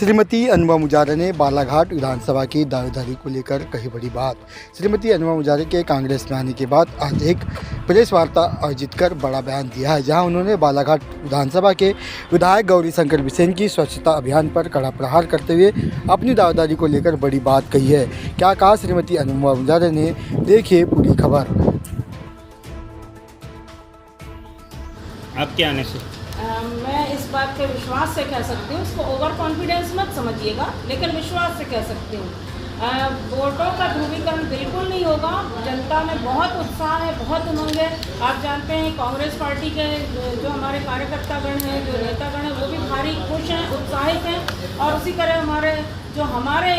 श्रीमती अनवा मुजारा ने बालाघाट विधानसभा की दावेदारी को लेकर कही बड़ी बात। श्रीमती अनवा मुजारा के कांग्रेस में आने के बाद आज एक प्रेस वार्ता आयोजित कर बड़ा बयान दिया है, जहां उन्होंने बालाघाट विधानसभा के विधायक गौरी शंकर बिसेन की स्वच्छता अभियान पर कड़ा प्रहार करते हुए अपनी दावेदारी को लेकर बड़ी बात कही है। क्या कहा श्रीमती अनवा मुजारा ने, देखिए पूरी खबर। आपके आने से मैं इस बात पे विश्वास से कह सकती हूँ, इसको ओवर कॉन्फिडेंस मत समझिएगा, लेकिन विश्वास से कह सकती हूँ। वोटों का ध्रुवीकरण बिल्कुल नहीं होगा। जनता में बहुत उत्साह है, बहुत उमंग है। आप जानते हैं कांग्रेस पार्टी के जो हमारे कार्यकर्तागण हैं, जो नेतागण हैं, वो भी भारी खुश हैं, उत्साहित हैं। और उसी तरह हमारे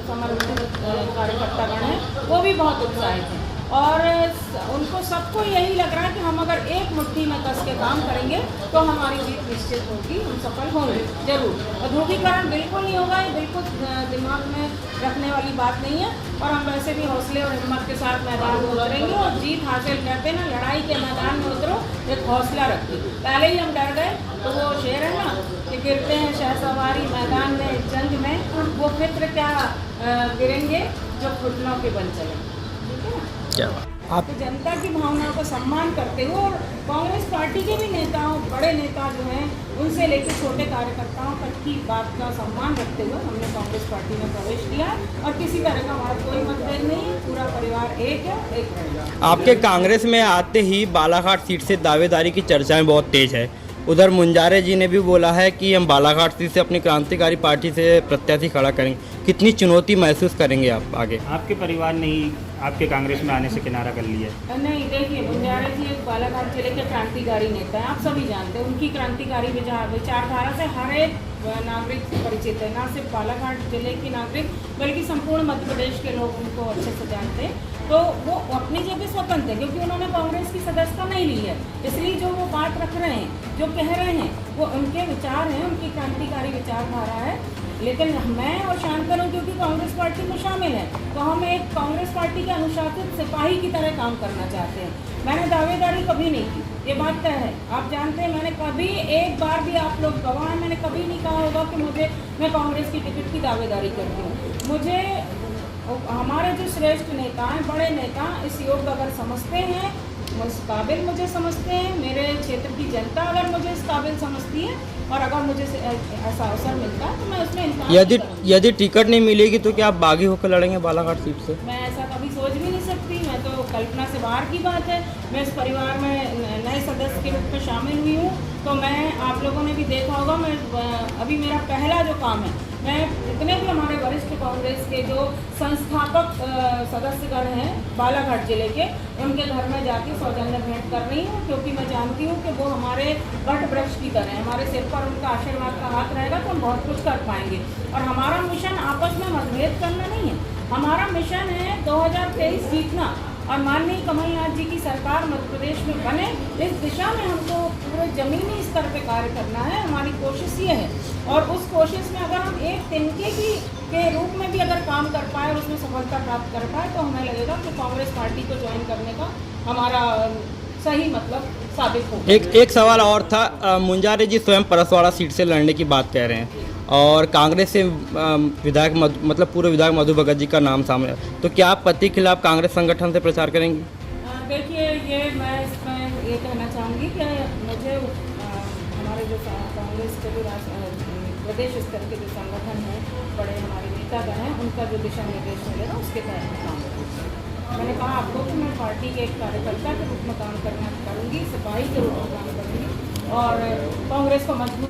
समर्पित कार्यकर्तागण हैं, वो भी बहुत उत्साहित हैं। और उनको सबको यही लग रहा है कि हम अगर एक मुट्ठी में कस के काम करेंगे तो हमारी जीत निश्चित होगी, हम सफल होंगे जरूर। और ध्रुवीकरण बिल्कुल नहीं होगा, ये बिल्कुल दिमाग में रखने वाली बात नहीं है। और हम वैसे भी हौसले और हिम्मत के साथ मैदान में उतरेंगे और जीत हासिल करते ना, लड़ाई के मैदान में उतरो, एक हौसला रखिए। पहले ही हम डर गए तो वो शेर है ना कि गिरते हैं शहसवारी मैदान में जंग में, वो फिक्र क्या गिरेंगे जो घुटनों के बन चले। ठीक है ना? क्या आप तो जनता की भावनाओं का सम्मान करते हो, और कांग्रेस पार्टी के भी नेताओं, बड़े नेता जो हैं, उनसे लेकर छोटे कार्यकर्ताओं तक की बात का सम्मान रखते हुए हमने कांग्रेस पार्टी में प्रवेश किया और किसी तरह का हमारा कोई मतभेद नहीं है। पूरा परिवार एक है, एक रहेगा। आपके कांग्रेस में आते ही बालाघाट सीट से दावेदारी की चर्चाएं बहुत तेज है। उधर मुंजारे जी ने भी बोला है कि हम बालाघाट सीट से अपनी क्रांतिकारी पार्टी से प्रत्याशी खड़ा करेंगे। कितनी चुनौती महसूस करेंगे आप आगे? आपके परिवार ने ही आपके कांग्रेस में आने से किनारा कर लिया है। नहीं, देखिए, मुंजारे जी एक बालाघाट जिले के क्रांतिकारी नेता हैं, आप सभी जानते हैं। उनकी क्रांतिकारी विचारधारा से हर एक नागरिक परिचित है, ना सिर्फ बालाघाट जिले के नागरिक बल्कि संपूर्ण मध्य प्रदेश के लोग उनको अच्छे से जानते हैं। तो वो अपनी जगह स्वतंत्र है, क्योंकि उन्होंने कांग्रेस की सदस्यता नहीं ली है। इसलिए जो वो बात रख रहे हैं, जो कह रहे हैं, वो उनके विचार हैं, उनकी क्रांतिकारी विचारधारा है। लेकिन मैं और शांतन हूँ, क्योंकि कांग्रेस पार्टी में शामिल है, तो हम एक कांग्रेस पार्टी के अनुशासित सिपाही की तरह काम करना चाहते हैं। मैंने दावेदारी कभी नहीं की, ये बात तय है। आप जानते हैं, मैंने कभी एक बार भी, आप लोग गवाह हैं, मैंने कभी नहीं कहा होगा कि मैं कांग्रेस की टिकट की दावेदारी करती हूँ। मुझे हमारे जो श्रेष्ठ नेता हैं, बड़े नेता, इस योग अगर समझते हैं, इस काबिल मुझे समझते हैं, मेरे क्षेत्र की जनता अगर मुझे इस काबिल समझती है और अगर मुझे ऐसा अवसर मिलता है तो मैं उसमें इनकार यदि टिकट नहीं मिलेगी तो क्या आप बागी होकर लड़ेंगे बालाघाट सीट से? मैं ऐसा कभी सोच भी नहीं सकती। मैं तो कल्पना से बाहर की बात है। मैं इस परिवार में नए सदस्य के रूप में शामिल हुई हूँ। तो मैं, आप लोगों ने भी देखा होगा, मैं अभी मेरा पहला जो काम है, मैं जितने भी हमारे वरिष्ठ कांग्रेस के जो संस्थापक सदस्यगण हैं बालाघाट जिले के, उनके घर में जाके सौजन्य भेंट कर रही हूँ, क्योंकि मैं जानती हूँ कि वो हमारे वट वृक्ष की तरह, हमारे सिर पर उनका आशीर्वाद का हाथ रहेगा तो हम बहुत कुछ कर पाएंगे। और हमारा मिशन आपस में मतभेद करना नहीं है, हमारा मिशन है 2023 जीतना और माननीय कमलनाथ जी की सरकार मध्य प्रदेश में बने। इस दिशा में हमको पूरे जमीनी स्तर पे कार्य करना है, हमारी कोशिश ये है। और उस कोशिश में अगर हम एक तिनके के रूप में भी अगर काम कर पाए और उसमें सफलता प्राप्त कर पाए, तो हमें लगेगा कि कांग्रेस पार्टी को ज्वाइन करने का हमारा सही मतलब साबित हो। एक सवाल और था, मुंजारे जी स्वयं परसवाड़ा सीट से लड़ने की बात कह रहे हैं और कांग्रेस से विधायक मतलब पूर्व विधायक मधु भगत जी का नाम सामने है, तो क्या आप पति के खिलाफ कांग्रेस संगठन से प्रचार करेंगी? देखिए, ये मैं इसमें ये कहना चाहूँगी कि मुझे हमारे जो कांग्रेस के जो प्रदेश स्तर के जो संगठन हैं, बड़े हमारे नेतागण हैं, उनका जो दिशा निर्देश मिलेगा उसके तहत काम करूँगी। मैंने कहा आपको कि मैं पार्टी के एक कार्यकर्ता के रूप में काम करना करूँगी, सिपाही के रूप में काम करूँगी और कांग्रेस को मजबूत